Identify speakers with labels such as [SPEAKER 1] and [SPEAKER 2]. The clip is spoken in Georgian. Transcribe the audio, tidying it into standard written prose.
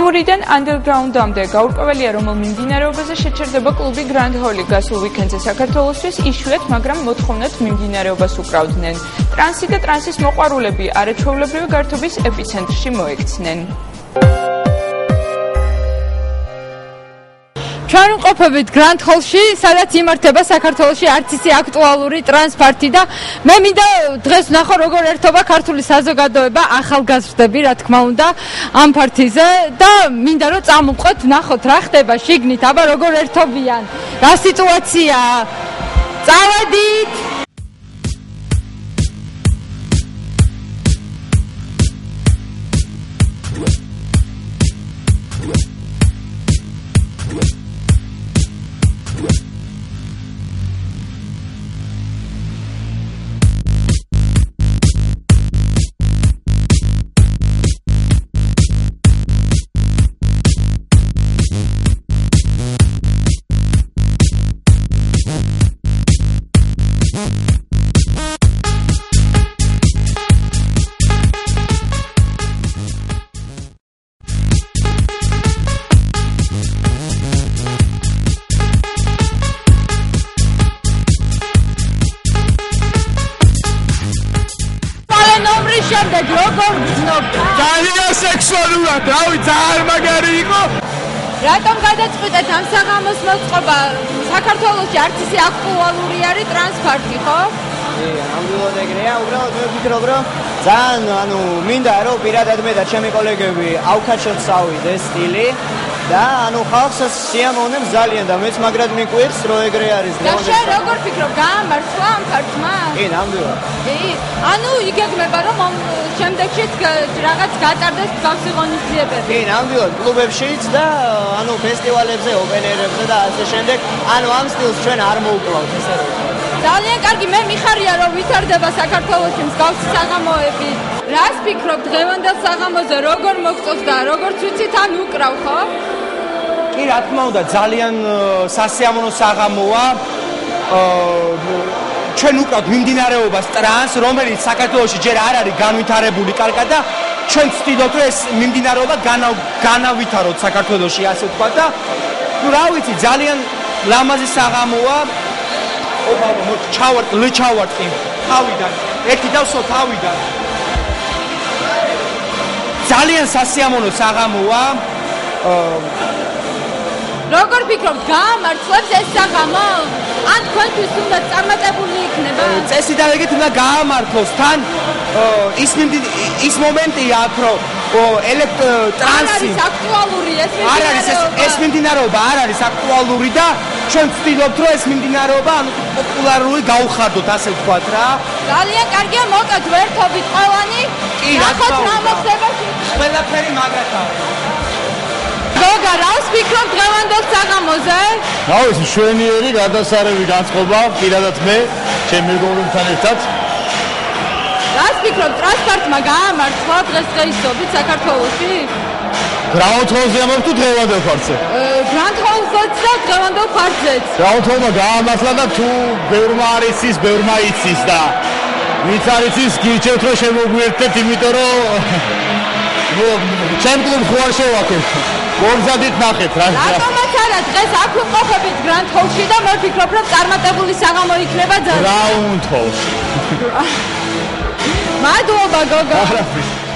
[SPEAKER 1] აქტიურიდან underground-ამდე გაურკვეველია, რომ მიმდინარეობაზე შეჩერდება კლუბი Grand Hall-ი გასულ ვიკენდზე საქართველოსთვის იშვიათ, მაგრამ მოთხოვნად მიმდინარეობას უკრავდნენ. ტრანსი და ტრანსის მოყვარულები არაჩვეულებრივი გართობის ეპიცენტრში მოექცნენ.
[SPEAKER 2] ჩვენ ვიმყოფებით Grand Hall-ში, სადაც იმართება საქართველოში არც ისე აქტუალური ტრანსპარტი და მე მინდა დღეს ვნახო, როგორ ერთობა ქართული საზოგადოება, ახალგაზრდები, რა თქმა უნდა, ამ პარტიზე და მინდა რომ წამოვყოთ, ვნახოთ რა ხდება შიგნით, აბა როგორ ერთობიან, რა სიტუაციაა. წავედით! შემდეგ როგორ გძნობ?
[SPEAKER 3] ძალიან სექსუალურად, რავი, ძალიან მაგარი იყო.
[SPEAKER 2] რატომ გადაწყვეტეთ ამ საღამოს მოწყობა? საქართველოში არც ისე აქტუალური არის ტრანსპარტი, ხო?
[SPEAKER 4] ნამდვილად ეგრეა, უბრალოდ მე ვფიქრობ, რომ ძალიან, მინდა რომ პირადად მე და ჩემი კოლეგები ავქაჩოთ წავიდეს სტილი და ხალხს სიამოვნებს ძალიან და მეც მაგრად მიკვირს, რომ ეგრე არის.
[SPEAKER 2] და შენ როგორ ფიქრობ, გაამართლა ამ ფარტმა?
[SPEAKER 4] კი, ნამდვილად.
[SPEAKER 2] იგეგმება რომ შემდეგშიც რაღაც გატარდეს მსგავსი ღონისძიებები.
[SPEAKER 4] კი, ნამდვილად, კლუბებშიც და ფესტივალებზე, ოპენერებზე და ასე შემდეგ. ამ სტილს ჩვენ არ მოუკლავთ, ესე რომ.
[SPEAKER 2] ძალიან კარგი, მე მიხარია რომ ვითარდება საქართველოში მსგავსი საღამოები. რას ფიქრობ დღევანდელ საღამოზე, როგორ მოგწონს და როგორც ვიცით ან უკრავ, ხო?
[SPEAKER 3] კი, რა თქმა უნდა, ძალიან სასიამოვნო საღამოა. ჩვენ უკრავთ მიმდინარეობას ტრანს, რომელიც საქართველოში ჯერ არ არის განვითარებული კარგად და ჩვენ ვცდილობთ რომ ეს მიმდინარეობა განავითაროთ საქართველოში, ასე ვთქვა და რა ვიცი, ძალიან ლამაზი საღამოა. ჩავარტყი თავიდან, ერთი დავსო თავიდან. ძალიან სასიამოვნო საღამოა.
[SPEAKER 2] როგორ ფიქრობ, გაამართლებს ეს საღამო? ან თქვენთვის უნდა წარმატებული იქნება?
[SPEAKER 3] წესიდანვე უნდა გაამართლოს თან ის მომენტია აქ რომ ტრანსი
[SPEAKER 2] არის აქტუალური
[SPEAKER 3] არ არის ეს მიმდინარეობა არ არის აქტუალური და ჩვენ ვცდილობთ რომ ეს მიმდინარეობა პოპულარული გაუხარდოთ, ასე ვთქვათ რა.
[SPEAKER 2] ძალიან კარგია, მოკეთ ვერთობით ყველანი.
[SPEAKER 3] კი, რა თქმა უნდა. ყველაფერი მაგათაა.
[SPEAKER 2] გოგა, რას ფიქრობ დღევანდელ საღამოზე?
[SPEAKER 5] რა ვიცი, მშვენიერი გადასარევი განწყობა, პირადად მე, ჩემი მეგობრებთან ერთად.
[SPEAKER 2] რას ფიქრობ, ტრანსპარტმა გაამართლა დღესდღეობით საქართველოში?
[SPEAKER 5] Grand Hall-ზე ამბობ თუ დღევანდელ ფარტზე?
[SPEAKER 2] Grand Hall-ზეც და დღევანდელ ფარტზეც.
[SPEAKER 5] Grand Hall-მა გაამართლა და თუ ბევრმა არ იცის, ბევრმა იცის და ვინც არ იცის, გირჩევთ რომ შემოგვიერთდეთ, იმიტომ რომ ჩემ კლუბ ხო არ შევაქეთ. გოგზადით ნახეთ რა.
[SPEAKER 2] რატომაც არა, დღეს აქ ვიმყოფებით Grand Hall-ში და მე ვფიქრობ, რომ წარმატებული საღამო იქნება ძალიან.
[SPEAKER 5] Grand Hall-ში.
[SPEAKER 2] მადლობა გოგო.
[SPEAKER 5] არაფერი.